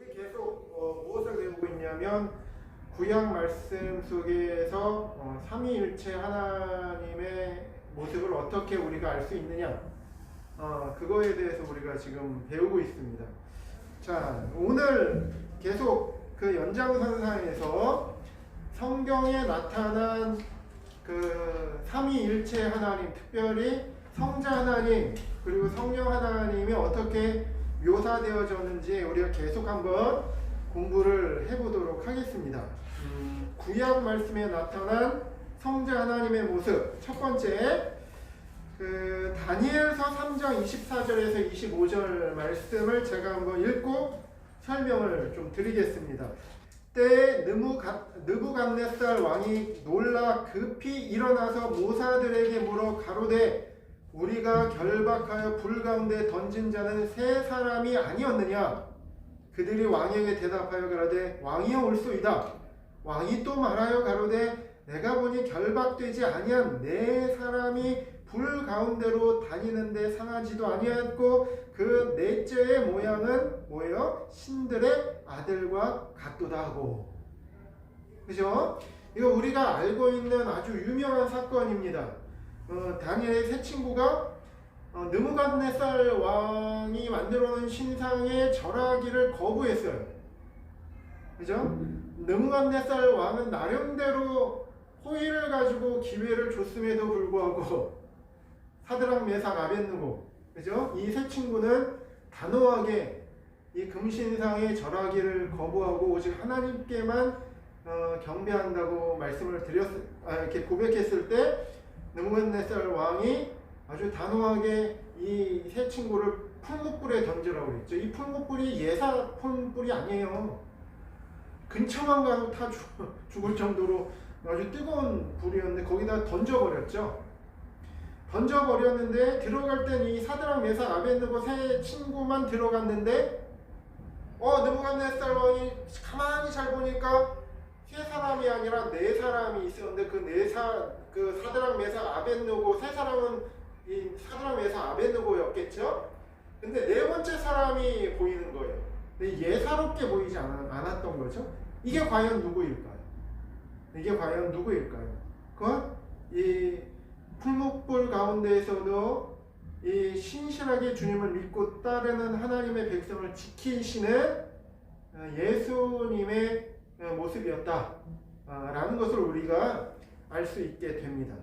우리 계속 무엇을 배우고 있냐면 구약 말씀 속에서 삼위일체 하나님의 모습을 어떻게 우리가 알 수 있느냐, 그거에 대해서 우리가 지금 배우고 있습니다. 자, 오늘 계속 그 연장선상에서 성경에 나타난 그 삼위일체 하나님, 특별히 성자 하나님 그리고 성령 하나님이 어떻게 묘사되어졌는지 우리가 계속 한번 공부를 해보도록 하겠습니다. 구약 말씀에 나타난 성자 하나님의 모습, 첫 번째 그 다니엘서 3장 24절에서 25절 말씀을 제가 한번 읽고 설명을 좀 드리겠습니다. 때에 느부갓네살 왕이 놀라 급히 일어나서 모사들에게 물어 가로되 우리가 결박하여 불 가운데 던진 자는 세 사람이 아니었느냐? 그들이 왕에게 대답하여 가로되 왕이여 올소이다. 왕이 또 말하여 가로되 내가 보니 결박되지 아니한 네 사람이 불 가운데로 다니는데 상하지도 아니하였고 그 넷째의 모양은 뭐예요? 신들의 아들과 같도다 하고. 그죠? 이거 우리가 알고 있는 아주 유명한 사건입니다. 다니엘의 세 친구가 느부갓네살 왕이 만들어 놓은 신상의 절하기를 거부했어요. 그죠? 느부갓네살 왕은 나름대로 호의를 가지고 기회를 줬음에도 불구하고 사드락 메삭 아벳느고, 그죠? 이 세 친구는 단호하게 이 금신상의 절하기를 거부하고 오직 하나님께만 경배한다고 말씀을 이렇게 고백했을 때 느부갓네살 왕이 아주 단호하게 이 세 친구를 풀무불에 던지라고 했죠. 이 풀무불이 예사 풀무불이 아니에요. 근처만 가도 다 죽을 정도로 아주 뜨거운 불이었는데 거기다 던져버렸죠. 던져버렸는데 들어갈 땐 이 사드락 메삭 아벳느고 세 친구만 들어갔는데 느부갓네살 왕이 가만히 잘 보니까 세 사람이 아니라 네 사람이 있었는데 그 사드락 메삭 아벳느고 세 사람은 이 사드락 메삭 아벳느고였겠죠. 근데 네 번째 사람이 보이는 거예요. 근데 예사롭게 보이지 않았던 거죠. 이게 과연 누구일까요? 그건 이 풀무불 가운데에서도 이 신실하게 주님을 믿고 따르는 하나님의 백성을 지키시는 예수님의 모습이었다 라는 것을 우리가 알 수 있게 됩니다.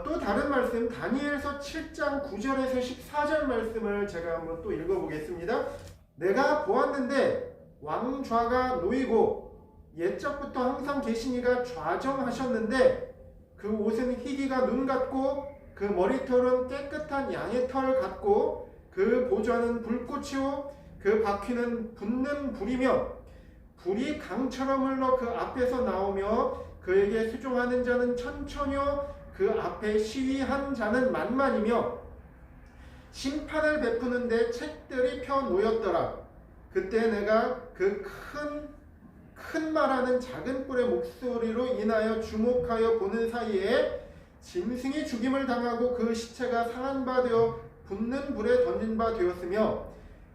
또 다른 말씀 다니엘서 7장 9절에서 14절 말씀을 제가 한번 또 읽어보겠습니다. 내가 보았는데 왕좌가 놓이고 옛적부터 항상 계시니가 좌정하셨는데 그 옷은 희기가 눈 같고 그 머리털은 깨끗한 양의 털 같고 그 보좌는 불꽃이요 그 바퀴는 붙는 불이며 불이 강처럼 흘러 그 앞에서 나오며 그에게 수종하는 자는 천천히요 그 앞에 시위한 자는 만만이며 심판을 베푸는데 책들이 펴 놓였더라. 그때 내가 그 큰 말하는 작은 뿔의 목소리로 인하여 주목하여 보는 사이에 짐승이 죽임을 당하고 그 시체가 상한 바 되어 붙는 불에 던진 바 되었으며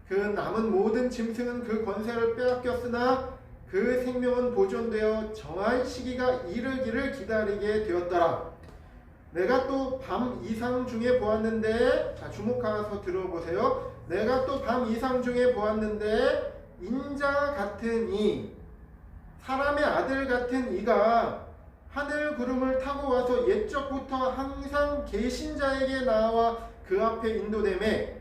그 남은 모든 짐승은 그 권세를 빼앗겼으나 그 생명은 보존되어 정한 시기가 이르기를 기다리게 되었더라. 내가 또 밤 이상 중에 보았는데, 자 주목하셔서 들어보세요. 내가 또 밤 이상 중에 보았는데 인자 같은 이 사람의 아들 같은 이가 하늘 구름을 타고 와서 옛적부터 항상 계신 자에게 나와 그 앞에 인도되매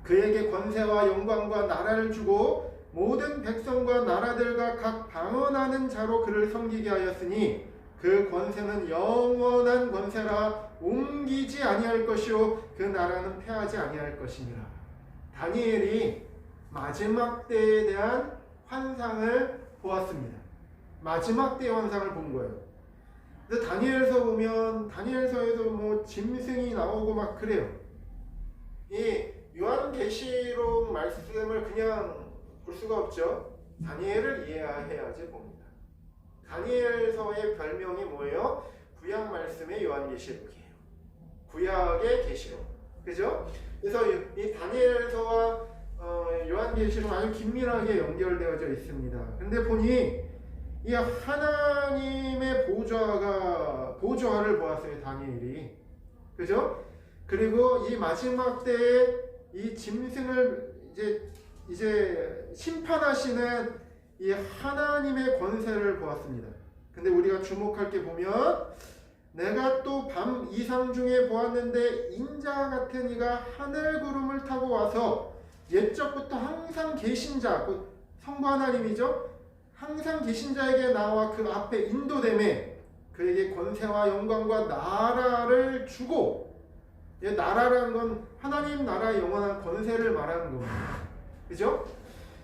그에게 권세와 영광과 나라를 주고 모든 백성과 나라들과 각 방언하는 자로 그를 섬기게 하였으니 그 권세는 영원한 권세라 옮기지 아니할 것이요 그 나라는 패하지 아니할 것이니라. 다니엘이 마지막 때에 대한 환상을 보았습니다. 마지막 때의 환상을 본 거예요. 근데 다니엘서 보면 다니엘서에도 뭐 짐승이 나오고 막 그래요. 이 요한계시록 말씀을 그냥 볼 수가 없죠. 다니엘을 이해해야지 봅니다. 다니엘서의 별명이 뭐예요? 구약 말씀의 요한계시록이에요. 구약의 계시록. 그죠? 그래서 이 다니엘서와 요한계시록 아주 긴밀하게 연결되어져 있습니다. 근데 보니 이 하나님의 보좌를 보았어요, 다니엘이. 그죠? 그리고 이 마지막 때에 이 짐승을 이제 심판하시는 이 하나님의 권세를 보았습니다. 근데 우리가 주목할 게 보면, 내가 또 밤 이상 중에 보았는데 인자 같은 이가 하늘 구름을 타고 와서 옛적부터 항상 계신 자, 성부 하나님이죠. 항상 계신 자에게 나와 그 앞에 인도됨에 그에게 권세와 영광과 나라를 주고, 나라라는 건 하나님 나라의 영원한 권세를 말하는 겁니다. 그죠?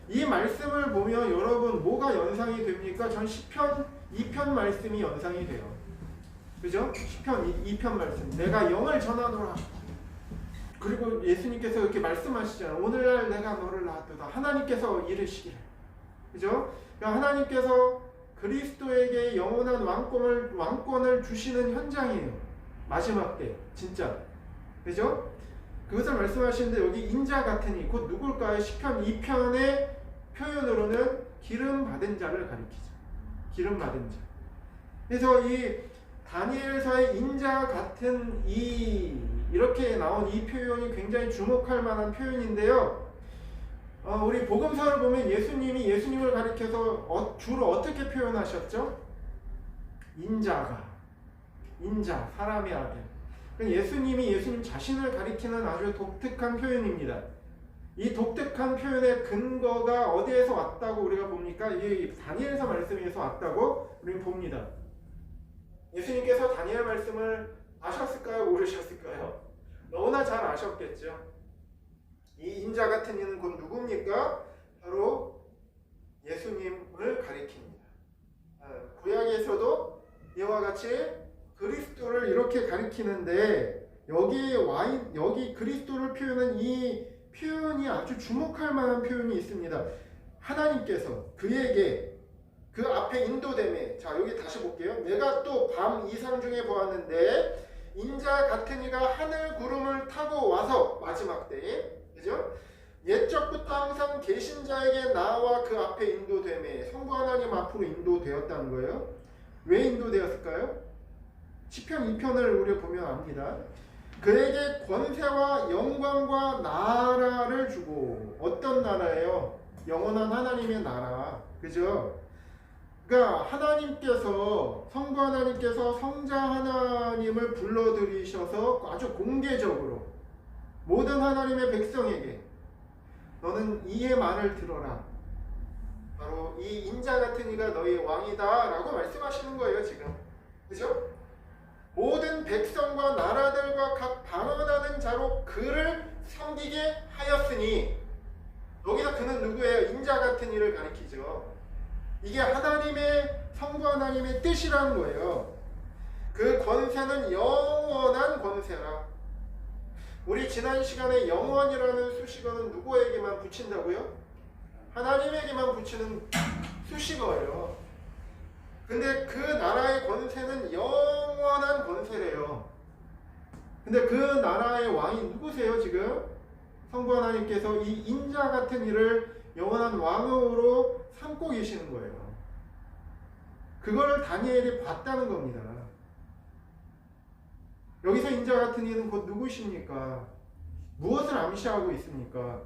이 말씀을 보면 여러분 뭐가 연상이 됩니까? 전 시편 2편 말씀이 연상이 돼요. 그죠? 시편 2편 말씀. 내가 영을 전하노라. 그리고 예수님께서 이렇게 말씀하시잖아요. 오늘날 내가 너를 낳았도다. 하나님께서 이르시기를. 그죠? 그러니까 하나님께서 그리스도에게 영원한 왕권을 주시는 현장이에요. 마지막 때. 진짜. 그죠? 그것을 말씀하시는데 여기 인자 같으니 곧 누굴까요? 시편 2편의 표현으로는 기름 받은 자를 가리키죠. 기름 받은 자. 그래서 이 다니엘서의 인자 같은 이렇게 나온 이 표현이 굉장히 주목할 만한 표현인데요. 우리 복음서를 보면 예수님이 예수님을 가리켜서 주로 어떻게 표현하셨죠? 인자, 사람의 아들. 예수님이 예수님 자신을 가리키는 아주 독특한 표현입니다. 이 독특한 표현의 근거가 어디에서 왔다고 우리가 봅니까? 이 다니엘서 말씀에서 왔다고 우리는 봅니다. 예수님께서 다니엘 말씀을 아셨을까요? 모르셨을까요? 너무나 잘 아셨겠죠. 이 인자 같은 이는 곧 누굽니까? 바로 예수님을 가리킵니다. 구약에서도 이와 같이 그리스도를 이렇게 가리키는데 여기 그리스도를 표현한 이 표현이 아주 주목할 만한 표현이 있습니다. 하나님께서 그에게 그 앞에 인도됨에, 자 여기 다시 볼게요. 내가 또 밤 이상 중에 보았는데 인자 같은 이가 하늘 구름을 타고 와서 마지막 때에, 그죠? 옛적부터 항상 계신 자에게 나와 그 앞에 인도됨에, 성부 하나님 앞으로 인도되었다는 거예요. 왜 인도되었을까요? 시편 2편을 우리가 보면 압니다. 그에게 권세와 영광과 나라를 주고, 어떤 나라예요? 영원한 하나님의 나라. 그죠? 그러니까 하나님께서, 성부 하나님께서 성자 하나님을 불러들이셔서 아주 공개적으로 모든 하나님의 백성에게 너는 이의 말을 들어라. 바로 이 인자 같은 이가 너희의 왕이다 라고 말씀하시는 거예요, 지금. 그죠? 모든 백성과 나라들과 각 방언하는 자로 그를 섬기게 하였으니, 여기서 그는 누구예요? 인자 같은 이를 가리키죠. 이게 하나님의, 성부 하나님의 뜻이라는 거예요. 그 권세는 영원한 권세라. 우리 지난 시간에 영원이라는 수식어는 누구에게만 붙인다고요? 하나님에게만 붙이는 수식어예요. 근데 그 나라의 권세는 영원한 권세래요. 근데 그 나라의 왕이 누구세요, 지금? 성부 하나님께서 이 인자 같은 이를 영원한 왕으로 삼고 계시는 거예요. 그걸 다니엘이 봤다는 겁니다. 여기서 인자 같은 이는 곧 누구십니까? 무엇을 암시하고 있습니까?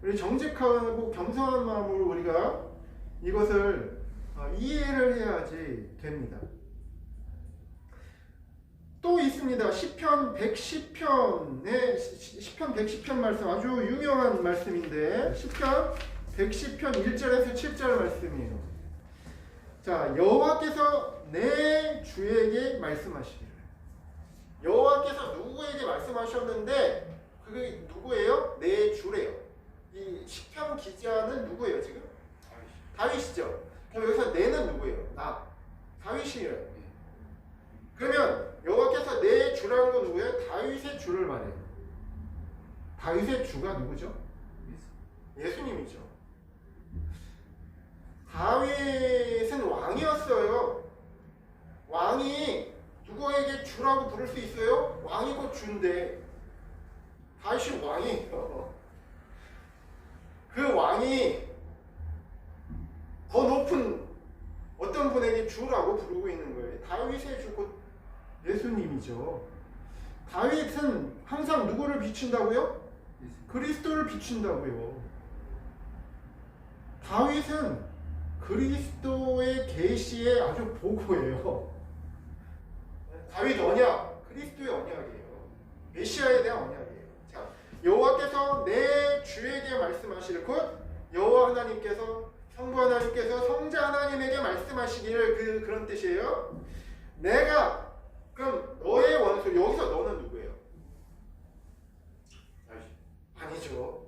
우리 정직하고 겸손한 마음으로 우리가 이것을 이해를 해야지 됩니다. 또 있습니다. 시편 110편의 시편 110편 말씀, 아주 유명한 말씀인데 시편 110편 1절에서 7절 말씀이에요. 자, 여호와께서 내 주에게 말씀하시기를. 여호와께서 누구에게 말씀하셨는데 그게 누구예요? 내 주래요. 이 시편 기자는 누구예요 지금? 다윗이죠. 그럼 여기서 내는 누구예요? 나. 다윗이에요. 그러면 여호와께서 내 주라는 건 누구예요? 다윗의 주를 말해요. 다윗의 주가 누구죠? 예수님이죠. 다윗은 왕이었어요. 왕이 누구에게 주라고 부를 수 있어요? 왕이 곧 주인데 다윗이 왕이에요. 그 왕이 더 높은 어떤 분에게 주라고 부르고 있는 거예요. 다윗의 주 곧 예수님이죠. 다윗은 항상 누구를 비춘다고요? 그리스도를 비춘다고요. 다윗은 그리스도의 계시의 아주 보고예요. 다윗 언약, 그리스도의 언약이에요. 메시아에 대한 언약이에요. 자, 여호와께서 내 주에게 말씀하시를 곧 여호와 하나님께서 성부 하나님께서 성자 하나님에게 말씀하시기를 그런 뜻이에요. 내가 그럼 너의 원수 여기서 너는 누구예요? 아니죠.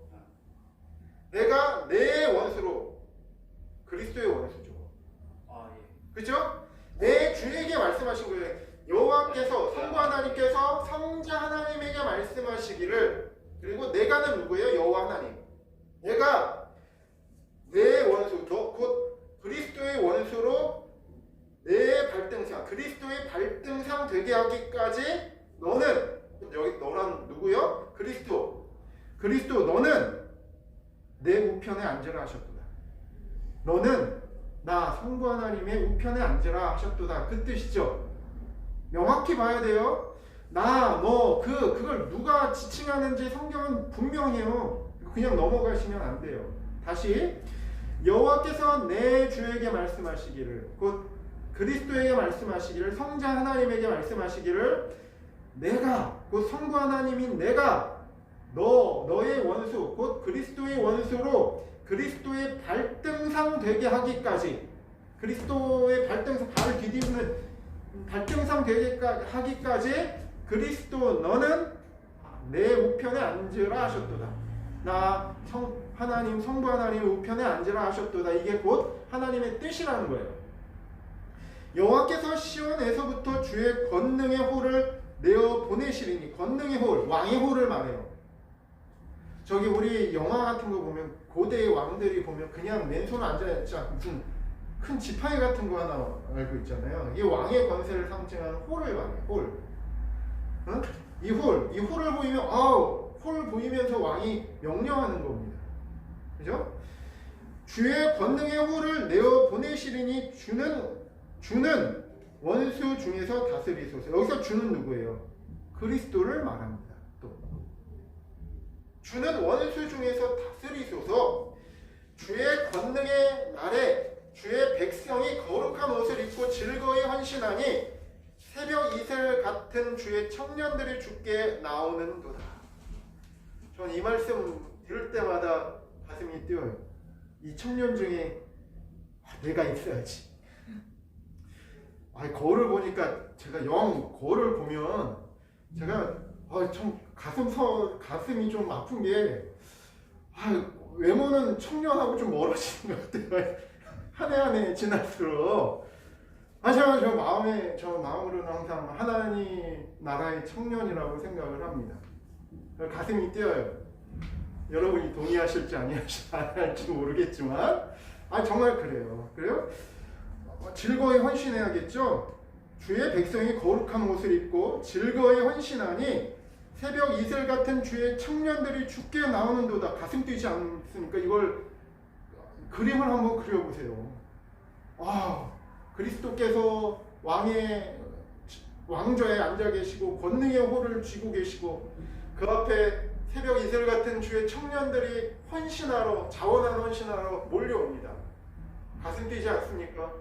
내가 내 원수로 그리스도의 원수죠. 그렇죠? 내 주에게 말씀하신 거예요. 여호와께서 성부 하나님께서 성자 하나님에게 말씀하시기를 그리고 내가는 누구예요? 여호와 하나님. 내가 내 원수 곧 그리스도의 원수로 내 발등상 그리스도의 발등상 되게 하기까지 너는 여기 너란 누구요? 그리스도 너는 내 우편에 앉으라 하셨도다. 너는 나 성부 하나님의 우편에 앉으라 하셨도다. 그 뜻이죠. 명확히 봐야 돼요. 나, 너, 그걸 누가 지칭하는지 성경은 분명해요. 그냥 넘어가시면 안 돼요. 다시 여호와께서 내 주에게 말씀하시기를 곧 그리스도에게 말씀하시기를 성자 하나님에게 말씀하시기를 내가 곧 성부 하나님인 내가 너의 원수 곧 그리스도의 원수로 그리스도의 발등상 되게 하기까지 그리스도의 발등상 발을 디디는 발등상 되게 하기까지 그리스도 너는 내 우편에 앉으라 하셨도다. 나 하나님 성부 하나님 우편에 앉으라 하셨도다. 이게 곧 하나님의 뜻이라는 거예요. 여호와께서 시온에서부터 주의 권능의 홀을 내어 보내시리니 권능의 홀 왕의 홀을 말해요. 저기 우리 영화 같은 거 보면 고대의 왕들이 보면 그냥 맨손 앉아있지 않고 무슨 큰 지팡이 같은 거 하나 알고 있잖아요. 이게 왕의 권세를 상징하는 홀을 말해요. 홀. 어? 이 홀을 보이면 홀 보이면서 왕이 명령하는 겁니다. 그죠? 주의 권능의 홀을 내어 보내시리니 주는 원수 중에서 다스리소서. 여기서 주는 누구예요? 그리스도를 말합니다. 또 주는 원수 중에서 다스리소서. 주의 권능의 날에 주의 백성이 거룩한 옷을 입고 즐거이 헌신하니 새벽 이슬 같은 주의 청년들이 주께 나오는도다. 전 이 말씀 들을 때마다 가슴이 뛰어요. 이 청년 중에 내가 있어야지. 거울을 보니까 제가 거울을 보면 제가 참 가슴이 좀 아픈 게 외모는 청년하고 좀 멀어지는 것 같아요. 한 해 한 해 지날수록 저 마음으로는 항상 하나님 나라의 청년이라고 생각을 합니다. 가슴이 뛰어요. 여러분이 동의하실지 아니할지 모르겠지만 정말 그래요. 즐거이 헌신해야겠죠. 주의 백성이 거룩한 옷을 입고 즐거이 헌신하니 새벽 이슬 같은 주의 청년들이 주께 나오는도다. 가슴 뛰지 않습니까? 이걸 그림을 한번 그려보세요. 그리스도께서 왕좌에 앉아 계시고 권능의 홀을 쥐고 계시고 그 앞에 새벽 이슬 같은 주의 청년들이 자원한 헌신하러 몰려옵니다. 가슴 뛰지 않습니까?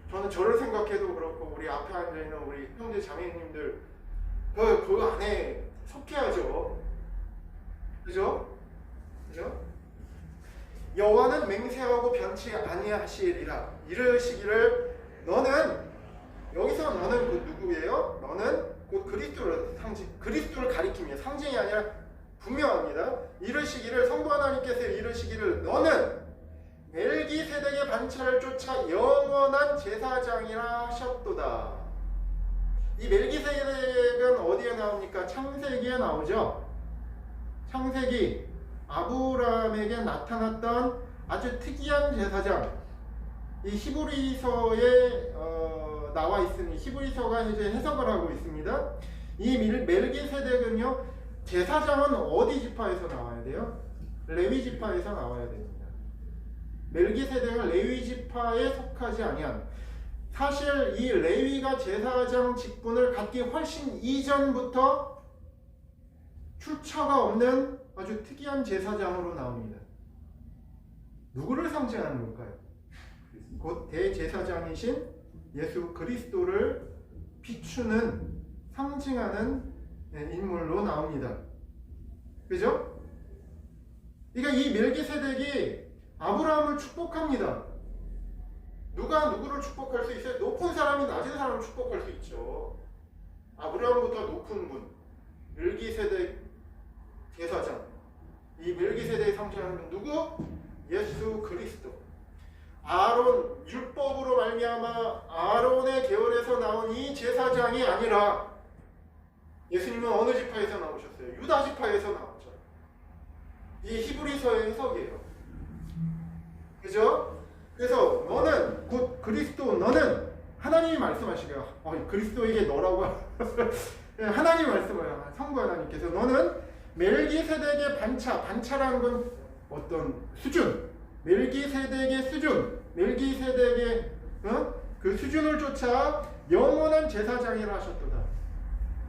저는 저를 생각해도 그렇고 우리 앞에 앉아있는 우리 형제 자매님들 그 안에 속해야죠. 그죠? 여호와는 맹세하고 변치 아니하시리라. 이르시기를 여기서 너는 그 누구예요? 너는 곧 그리스도를 가리키며 상징이 아니라 분명합니다. 이르시기를 성부 하나님께서 이르시기를 너는 멜기세덱의 반차를 쫓아 영원한 제사장이라 하셨도다. 이 멜기세덱은 어디에 나옵니까? 창세기에 나오죠. 창세기 아브라함에게 나타났던 아주 특이한 제사장. 이 히브리서에 나와 있으니 히브리서가 이제 해석을 하고 있습니다. 이 멜기세덱은요 제사장은 어디 지파에서 나와야 돼요? 레위 지파에서 나와야 됩니다. 멜기세덱은 레위 지파에 속하지 아니한, 사실 이 레위가 제사장 직분을 갖기 훨씬 이전부터 출처가 없는 아주 특이한 제사장으로 나옵니다. 누구를 상징하는 걸까요? 곧 대제사장이신 예수 그리스도를 비추는, 상징하는 인물로 나옵니다. 그죠? 그러니까 이 멜기세덱이 아브라함을 축복합니다. 누가 누구를 축복할 수 있어요? 높은 사람이 낮은 사람을 축복할 수 있죠. 아브라함보다 높은 분, 멜기세덱 제사장. 이 멜기세덱이 상징하는 누구? 예수 그리스도. 아론, 율법으로 말미암아 아론의 계열에서 나온 이 제사장이 아니라, 예수님은 어느 지파에서 나오셨어요? 유다 지파에서 나왔죠. 이 히브리서의 해석이에요. 그죠? 그래서 너는 곧 그리스도, 너는 하나님이 말씀하시게요. 그리스도에게 너라고 하나님이 말씀해요. 성부 하나님께서 너는 멜기세덱의 반차라는 건 어떤 수준, 멜기세덱의 수준, 멜기세덱의 그 수준을 쫓아 영원한 제사장이라 하셨도다.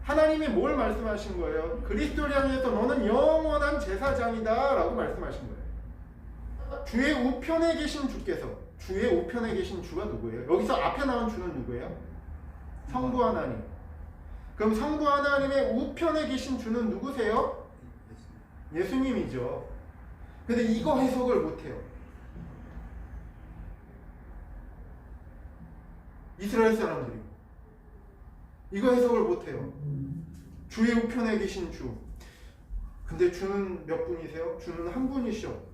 하나님이 뭘 말씀하신 거예요? 그리스도를 향해서 너는 영원한 제사장이다 라고 말씀하신 거예요. 주의 우편에 계신 주께서, 주의 우편에 계신 주가 누구예요? 여기서 앞에 나온 주는 누구예요? 성부 하나님. 그럼 성부 하나님의 우편에 계신 주는 누구세요? 예수님이죠. 근데 이거 해석을 못해요. 이스라엘 사람들이 이거 해석을 못해요. 주의 우편에 계신 주. 근데 주는 몇 분이세요? 주는 한 분이시죠.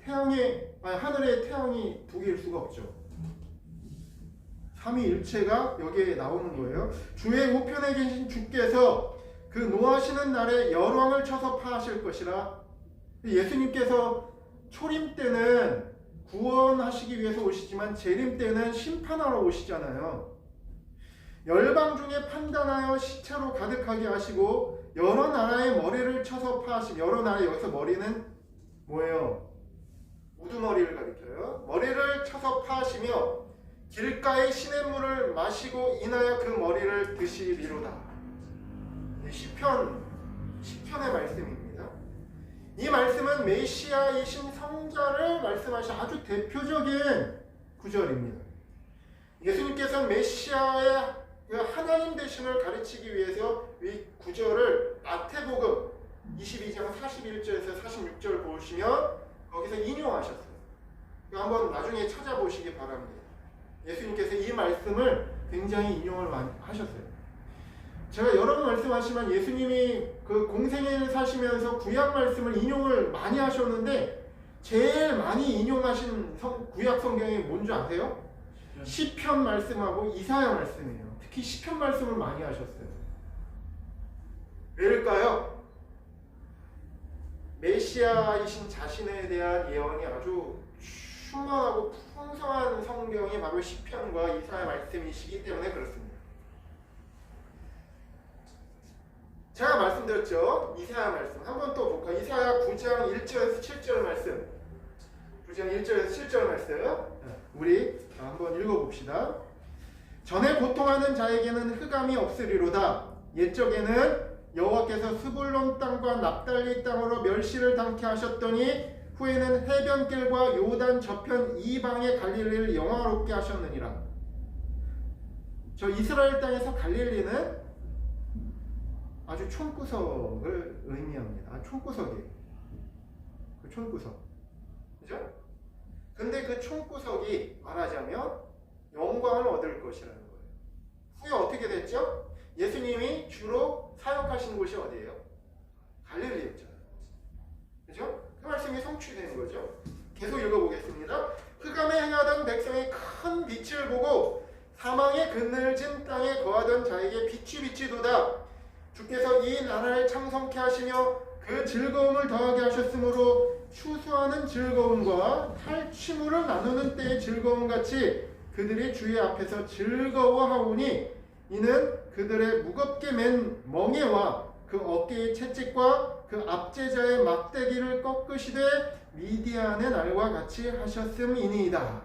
하늘의 태양이 두 개일 수가 없죠. 삼위일체가 여기에 나오는 거예요. 주의 우편에 계신 주께서 그 노하시는 날에 열왕을 쳐서 파하실 것이라. 예수님께서 초림 때는 구원하시기 위해서 오시지만 재림 때는 심판하러 오시잖아요. 열방 중에 판단하여 시체로 가득하게 하시고 여러 나라의 머리를 쳐서 파하시며, 여러 나라, 여기서 머리는 뭐예요? 우두머리를 가리켜요. 머리를 쳐서 파하시며 길가의 시냇물을 마시고 인하여 그 머리를 드시리로다. 시편의 말씀입니다. 이 말씀은 메시아이신 성자를 말씀하신 아주 대표적인 구절입니다. 예수님께서는 메시아의 하나님 되심을 가르치기 위해서 이 구절을 마태복음 22장 41절에서 46절 보시면 거기서 인용하셨어요. 한번 나중에 찾아보시기 바랍니다. 예수님께서 이 말씀을 굉장히 인용을 많이 하셨어요. 제가 여러 번 말씀하시지만 예수님이 그 공생애를 사시면서 구약 말씀을 인용을 많이 하셨는데 제일 많이 인용하신 구약 성경이 뭔지 아세요? 시편 말씀하고 이사야 말씀이에요. 특히 시편 말씀을 많이 하셨어요. 왜일까요? 메시아이신 자신에 대한 예언이 아주 충만하고 풍성한 성경이 바로 시편과 이사야 말씀이시기 때문에 그렇습니다. 제가 말씀드렸죠. 이사야 말씀 한번 또 볼까요? 이사야 9장 1절에서 7절 말씀, 9장 1절에서 7절 말씀 우리 한번 읽어봅시다. 전에 고통하는 자에게는 흑암이 없으리로다. 옛적에는 여호와께서 스불론 땅과 납달리 땅으로 멸시를 당케 하셨더니 후에는 해변길과 요단 저편 이방의 갈릴리를 영화롭게 하셨느니라. 저 이스라엘 땅에서 갈릴리는 아주 촌구석을 의미합니다. 촌구석이에요. 그 촌구석. 그죠? 근데 그 촌구석이 말하자면 영광을 얻을 것이라는 거예요. 후에 어떻게 됐죠? 예수님이 주로 사역하신 곳이 어디예요? 갈릴리였잖아요. 그죠? 그 말씀이 성취되는 거죠. 계속 읽어보겠습니다. 흑암에 행하던 백성이 큰 빛을 보고 사망의 그늘진 땅에 거하던 자에게 빛이 비치도다. 주께서 이 나라를 창성케 하시며 그 즐거움을 더하게 하셨으므로 추수하는 즐거움과 탈취물을 나누는 때의 즐거움 같이 그들이 주의 앞에서 즐거워하오니 이는 그들의 무겁게 맨 멍에와 그 어깨의 채찍과 그 압제자의 막대기를 꺾으시되 미디안의 날과 같이 하셨음이니이다.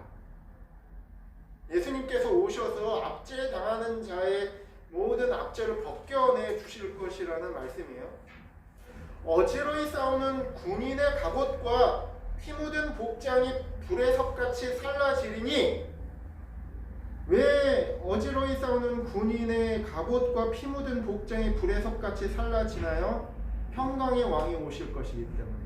예수님께서 오셔서 압제당하는 자의 모든 압제를 벗겨내 주실 것이라는 말씀이에요. 어지러이 싸우는 군인의 갑옷과 피 묻은 복장이 불의 섭같이 살라지리니, 왜 어지러이 싸우는 군인의 갑옷과 피 묻은 복장이 불의 섭같이 살라지나요? 평강의 왕이 오실 것이기 때문에.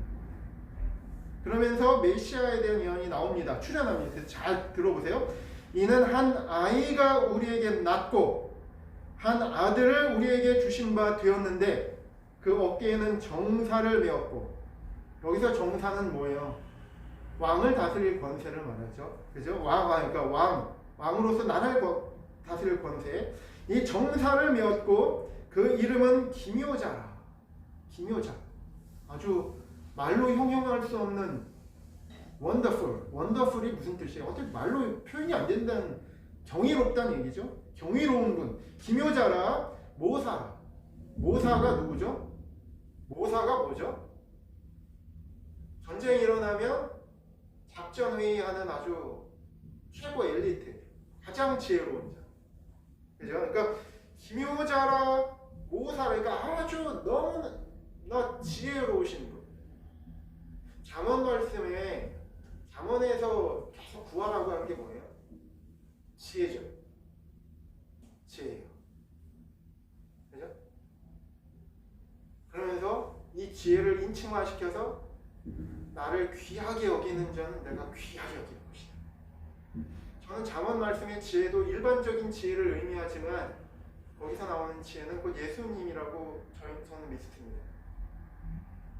그러면서 메시아에 대한 예언이 나옵니다. 출현합니다. 잘 들어보세요. 이는 한 아이가 우리에게 낳고 한 아들을 우리에게 주신 바 되었는데 그 어깨에는 정사를 메었고, 여기서 정사는 뭐예요? 왕을 다스릴 권세를 말하죠. 그죠? 그러니까 왕으로서 나라를 다스릴 권세. 이 정사를 메었고 그 이름은 기묘자라. 기묘자. 아주 말로 형용할 수 없는 원더풀. 원더풀이 무슨 뜻이에요? 어떻게 말로 표현이 안 된다는, 경이롭다는 얘기죠. 경이로운 분. 기묘자라. 모사라. 모사가 누구죠? 모사가 뭐죠? 전쟁이 일어나면 작전회의하는 아주 최고 엘리트, 가장 지혜로운 자. 그죠? 그러니까 기묘자라, 모사라. 그러니까 아주 너무나 지혜로우신 분. 잠언 말씀에, 잠언에서 계속 구하라고 하는 게 뭐예요? 지혜죠. 지혜예요. 그죠? 그러면서 이 지혜를 인칭화시켜서 나를 귀하게 여기는 자는 내가 귀하게 여길 것이다. 저는 잠언 말씀의 지혜도 일반적인 지혜를 의미하지만 거기서 나오는 지혜는 곧 예수님이라고 저는 믿습니다.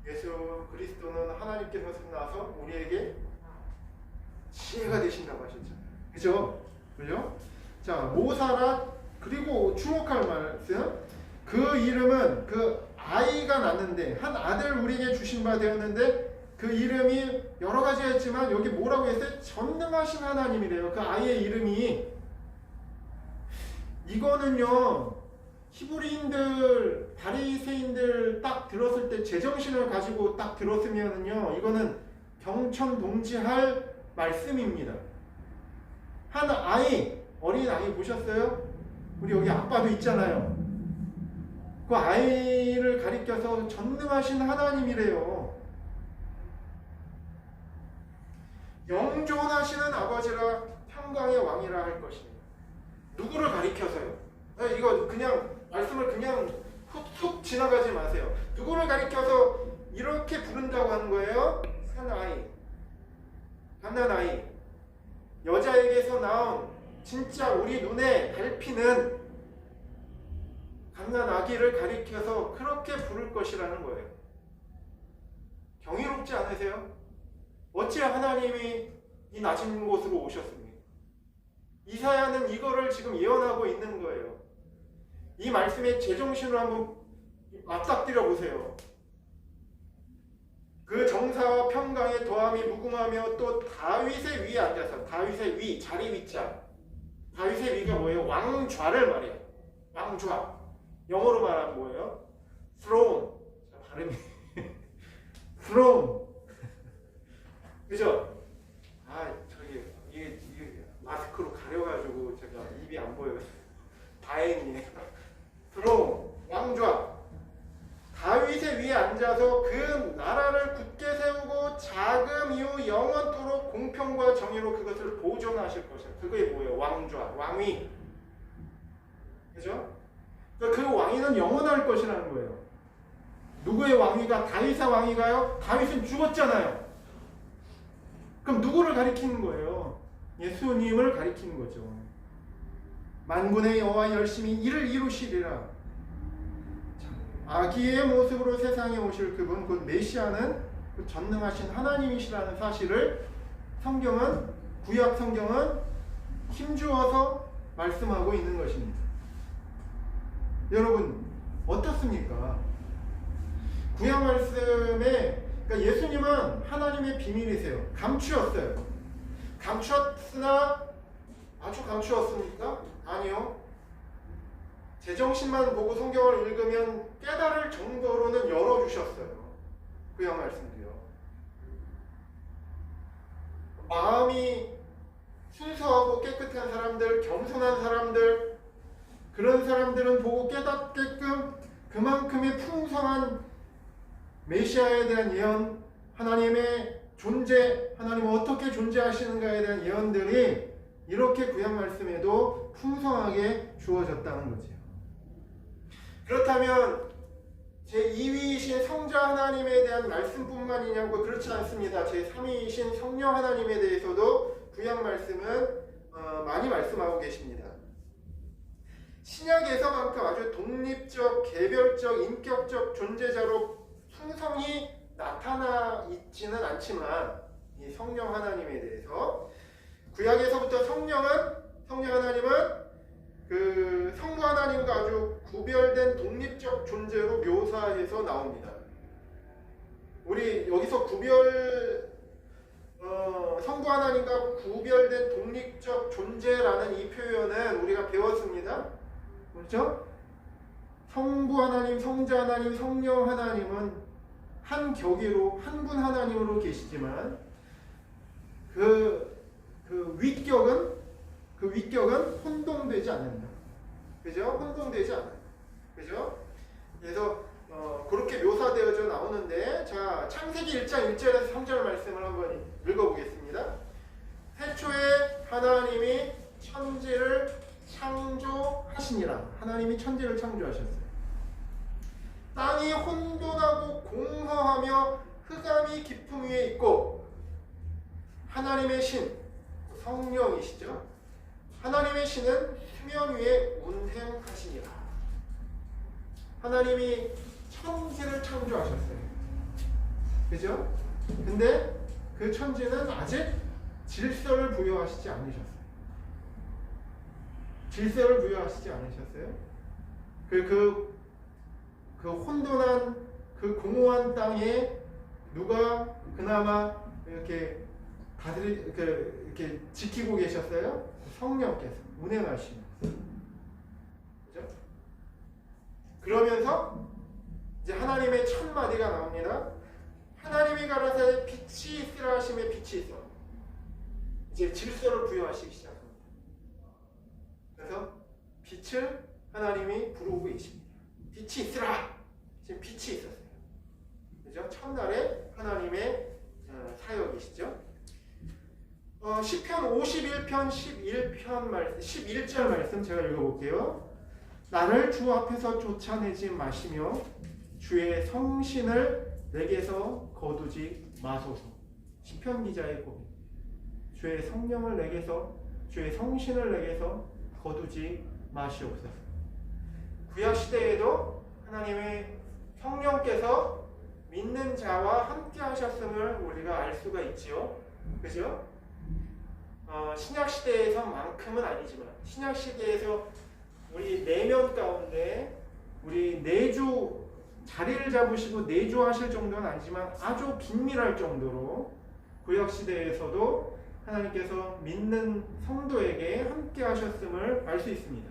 예수 그리스도는 하나님께서 나서 우리에게 지혜가 되신다고 하셨잖아요. 그죠? 그죠? 자, 모사라. 그리고 주목할 말씀, 그 이름은 그 아이가 낳는데 한 아들 우리에게 주신 바 되었는데 그 이름이 여러 가지가 있지만 여기 뭐라고 했어요? 전능하신 하나님이래요. 그 아이의 이름이. 이거는요, 히브리인들, 바리새인들 딱 들었을 때 제정신을 가지고 딱 들었으면은요, 이거는 경천동지할 말씀입니다. 한 아이, 어린 아이 보셨어요? 우리 여기 아빠도 있잖아요. 그 아이를 가리켜서 전능하신 하나님이래요. 영존하시는 아버지라 평강의 왕이라 할 것입니다. 누구를 가리켜서요? 이거 그냥 말씀을 그냥 훅훅 지나가지 마세요. 누구를 가리켜서 이렇게 부른다고 하는 거예요? 한 아이, 갓난 아이, 여자에게서 나온 진짜 우리 눈에 밟히는 갓난 아기를 가리켜서 그렇게 부를 것이라는 거예요. 경이롭지 않으세요? 어찌 하나님이 이 낮은 곳으로 오셨습니까? 이사야는 이거를 지금 예언하고 있는 거예요. 이 말씀의 제정신으로 한번 맞닥뜨려 보세요. 그 정사와 평강의 도함이 무궁하며 또 다윗의 위에 앉아서, 다윗의 위, 자리 위자. 다윗의 위가 뭐예요? 왕좌를 말해요. 왕좌. 영어로 말하면 뭐예요? throne. 발음이 throne. 그죠? 이게 마스크로 가려가지고 제가 입이 안 보여요. 다행이에요. throne, 왕좌. 다윗의 위에 앉아서 그 나라를 굳게 세우고 자금 이후 영원토록 공평과 정의로 그것을 보존하실 것이다. 그게 뭐예요? 왕좌, 왕위. 그죠? 그 왕위는 영원할 것이라는 거예요. 누구의 왕위가? 다윗의 왕위가요? 다윗은 죽었잖아요. 그럼 누구를 가리키는 거예요? 예수님을 가리키는 거죠. 만군의 여호와 열심히 이를 이루시리라. 아기의 모습으로 세상에 오실 그분, 곧 메시아는 그 전능하신 하나님이시라는 사실을 성경은, 구약 성경은 힘주어서 말씀하고 있는 것입니다. 여러분 어떻습니까? 구약 말씀에, 그러니까 예수님은 하나님의 비밀이세요. 감추었어요. 감추었으나 아주 감추었습니까? 아니요. 제정신만 보고 성경을 읽으면 깨달을 정도로는 열어주셨어요. 구약 말씀도요. 마음이 순수하고 깨끗한 사람들, 겸손한 사람들, 그런 사람들은 보고 깨닫게끔 그만큼의 풍성한 메시아에 대한 예언, 하나님의 존재, 하나님은 어떻게 존재하시는가에 대한 예언들이 이렇게 구약 말씀에도 풍성하게 주어졌다는 거죠. 그렇다면 제2위이신 성자 하나님에 대한 말씀뿐만이냐고 그렇지 않습니다. 제3위이신 성령 하나님에 대해서도 구약 말씀은 많이 말씀하고 계십니다. 신약에서만큼 아주 독립적, 개별적, 인격적 존재자로 풍성히 나타나 있지는 않지만 이 성령 하나님에 대해서 구약에서부터 성령 하나님은 그 성부 하나님과 아주 구별된 독립적 존재로 묘사해서 나옵니다. 우리 여기서 성부 하나님과 구별된 독립적 존재라는 이 표현은 우리가 배웠습니다. 그렇죠? 성부 하나님, 성자 하나님, 성령 하나님은 한 격이로 한 분 하나님으로 계시지만 그 윗격은 혼동되지 않는다. 그죠? 혼동되지 않아요. 그죠? 그래서 그렇게 묘사되어져 나오는데, 자, 창세기 1장 1절에서 3절 말씀을 한번 읽어보겠습니다. 태초에 하나님이 천지를 창조하시니라. 하나님이 천지를 창조하셨어요. 땅이 혼돈하고 공허하며 흑암이 깊음 위에 있고, 하나님의 신, 성령이시죠. 하나님의 신은 수면 위에 운행하시니라. 하나님이 천지를 창조하셨어요. 그죠? 근데 그 천지는 아직 질서를 부여하시지 않으셨어요. 질서를 부여하시지 않으셨어요. 그 혼돈한 그 공허한 땅에 누가 그나마 이렇게 이렇게 지키고 계셨어요? 성령께서 운행하시면서. 그죠? 그러면서 이제 하나님의 첫 마디가 나옵니다. 하나님이 가라사대 빛이 있으라 하심에 빛이 있어. 이제 질서를 부여하시기 시작합니다. 그래서 빛을 하나님이 부르고 계십니다. 빛이 있으라. 지금 빛이 있었어요. 그죠? 첫날에 하나님의 사역이시죠. 시편 51편 11절 말씀 제가 읽어볼게요. 나를 주 앞에서 쫓아내지 마시며 주의 성신을 내게서 거두지 마소서. 시편 기자의 고백. 주의 성령을 내게서, 주의 성신을 내게서 거두지 마시옵소서. 구약 시대에도 하나님의 성령께서 믿는 자와 함께 하셨음을 우리가 알 수가 있지요. 그죠? 신약 시대에서만큼은 아니지만, 신약 시대에서 우리 내면 가운데 우리 내주 자리를 잡으시고 내주하실 정도는 아니지만 아주 긴밀할 정도로 구약 시대에서도 하나님께서 믿는 성도에게 함께 하셨음을 알 수 있습니다.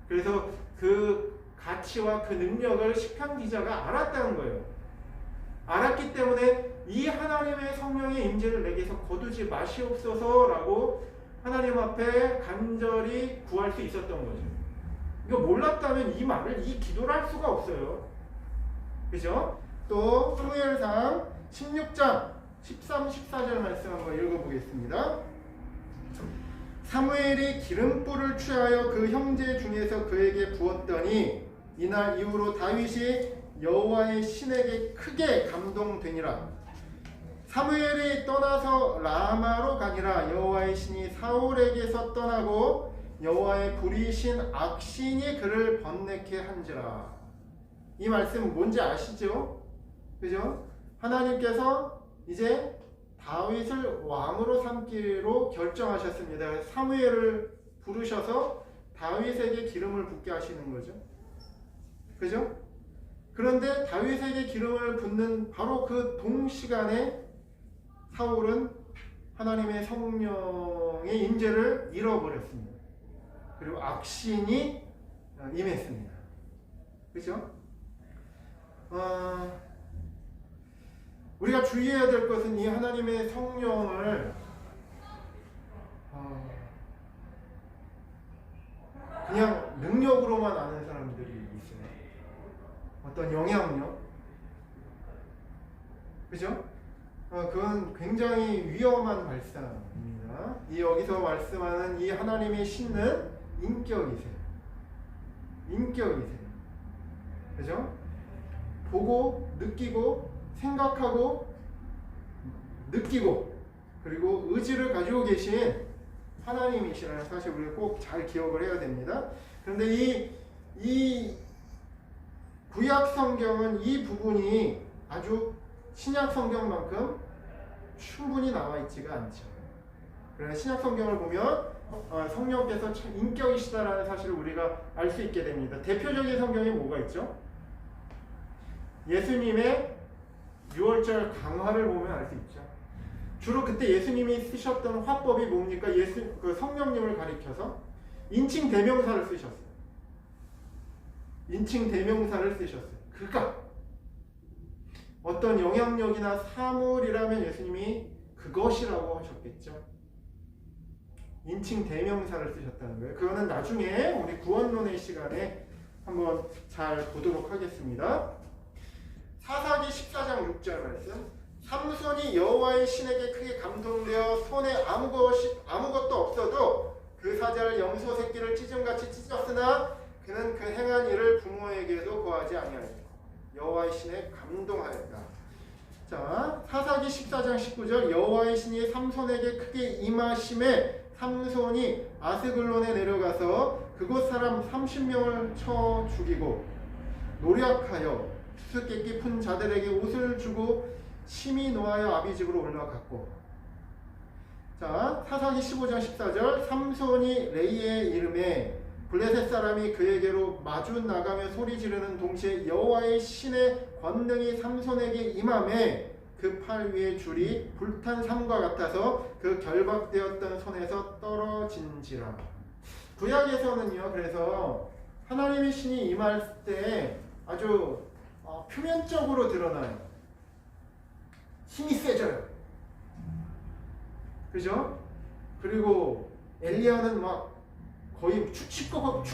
그래서 그 가치와 그 능력을 시편 기자가 알았다는 거예요. 알았기 때문에 이 하나님의 성령의 임재를 내게서 거두지 마시옵소서라고 하나님 앞에 간절히 구할 수 있었던 거죠. 이거 몰랐다면 이 말을, 이 기도를 할 수가 없어요. 그죠? 또 사무엘상 16장 13, 14절 말씀 한번 읽어보겠습니다. 사무엘이 기름불을 취하여 그 형제 중에서 그에게 부었더니 이날 이후로 다윗이 여호와의 신에게 크게 감동되니라. 사무엘이 떠나서 라마로 가니라. 여호와의 신이 사울에게서 떠나고 여호와의 불의신 악신이 그를 번뇌케 한지라. 이 말씀 뭔지 아시죠? 그죠? 하나님께서 이제 다윗을 왕으로 삼기로 결정하셨습니다. 사무엘을 부르셔서 다윗에게 기름을 붓게 하시는 거죠. 그죠? 그런데 다윗에게 기름을 붓는 바로 그 동시간에 사울은 하나님의 성령의 임재를 잃어버렸습니다. 그리고 악신이 임했습니다. 그죠? 우리가 주의해야 될 것은 이 하나님의 성령을 그냥 능력으로만 아는 사람들이 있어요. 어떤 영향력, 그죠? 그건 굉장히 위험한 발상입니다. 이 여기서 말씀하는 이 하나님의 신은 인격이세요. 인격이세요. 그죠? 보고, 느끼고, 생각하고, 느끼고, 그리고 의지를 가지고 계신 하나님이시라는 사실 우리가 꼭 잘 기억을 해야 됩니다. 그런데 이 구약 성경은 이 부분이 아주 신약 성경만큼 충분히 나와 있지가 않죠. 그래서 신약 성경을 보면 성령께서 인격이시다라는 사실을 우리가 알 수 있게 됩니다. 대표적인 성경이 뭐가 있죠? 예수님의 6월절 강화를 보면 알 수 있죠. 주로 그때 예수님이 쓰셨던 화법이 뭡니까? 그 성령님을 가리켜서 인칭 대명사를 쓰셨어요. 인칭 대명사를 쓰셨어요. 그가 어떤 영향력이나 사물이라면 예수님이 그것이라고 하셨겠죠. 인칭 대명사를 쓰셨다는 거예요. 그거는 나중에 우리 구원론의 시간에 한번 잘 보도록 하겠습니다. 사사기 14장 6절 말씀. 삼손이 여호와의 신에게 크게 감동되어 손에 아무것도 없어도 그 사자를 염소 새끼를 찢음같이 찢었으나 그는 그 행한 일을 부모에게도 고하지 아니하였고 여호와의 신에 감동하였다. 자, 사사기 14장 19절. 여호와의 신이 삼손에게 크게 임하심에 삼손이 아스글론에 내려가서 그곳 사람 30명을 쳐 죽이고 노력하여 수수께끼 푼 자들에게 옷을 주고 심히 노하여 아비 집으로 올라갔고. 자, 사사기 15장 14절. 삼손이 레이의 이름에 블레셋 사람이 그에게로 마주 나가며 소리 지르는 동시에 여호와의 신의 권능이 삼손에게 임하매 그 팔 위에 줄이 불탄 삼과 같아서 그 결박되었던 손에서 떨어진지라. 구약에서는요, 그래서 하나님의 신이 임할 때 아주 표면적으로 드러나요. 힘이 세져요. 그죠? 그리고 엘리야는 막 거의 축지법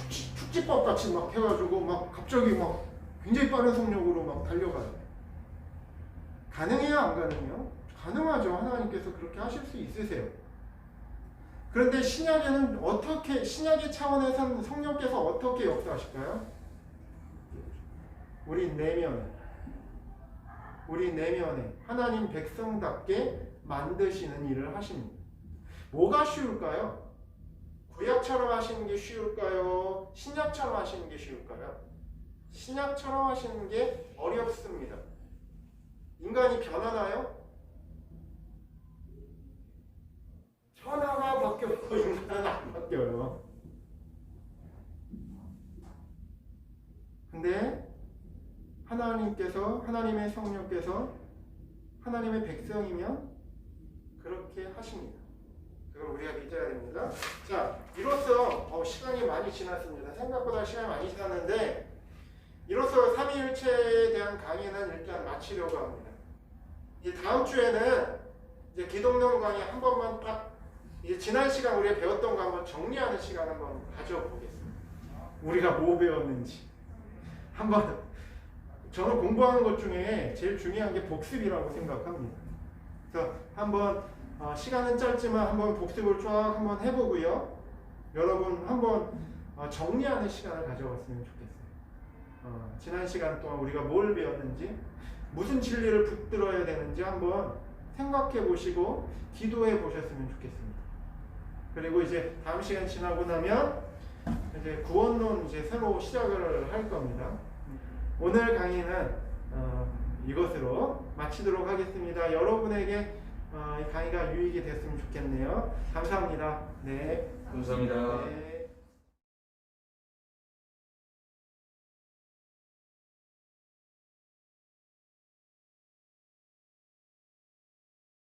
같이 막 해가지고 막 갑자기 막 굉장히 빠른 속력으로 막 달려가요. 가능해요, 안 가능해요? 가능하죠. 하나님께서 그렇게 하실 수 있으세요. 그런데 신약에는 어떻게, 신약의 차원에서는 성령께서 어떻게 역사하실까요? 우리 내면에 하나님 백성답게 만드시는 일을 하십니다. 뭐가 쉬울까요? 구약처럼 하시는 게 쉬울까요? 신약처럼 하시는 게 쉬울까요? 신약처럼 하시는 게 어렵습니다. 인간이 변하나요? 천하가 바뀌어도 인간은 안 바뀌어요. 근데 하나님께서, 하나님의 성령께서 하나님의 백성이면 그렇게 하십니다. 그걸 우리가 믿어야 됩니다. 자, 이로써 시간이 많이 지났습니다. 생각보다 시간이 많이 지났는데 이로써 삼위일체에 대한 강의는 일단 마치려고 합니다. 이제 다음 주에는 이제 기독론 강의 한 번만 딱 이제 지난 시간 우리가 배웠던 거 한번 정리하는 시간 한번 가져보겠습니다. 우리가 뭐 배웠는지 한번. 저는 공부하는 것 중에 제일 중요한 게 복습이라고 생각합니다. 그래서 한번 시간은 짧지만 한번 복습을 쫙 한번 해보고요. 여러분 한번 정리하는 시간을 가져봤으면 좋겠어요. 지난 시간 동안 우리가 뭘 배웠는지, 무슨 진리를 붙들어야 되는지 한번 생각해 보시고 기도해 보셨으면 좋겠습니다. 그리고 이제 다음 시간 지나고 나면 이제 구원론 이제 새로 시작을 할 겁니다. 오늘 강의는 이것으로 마치도록 하겠습니다. 여러분에게 이 강의가 유익이 됐으면 좋겠네요. 감사합니다. 네. 감사합니다. 네.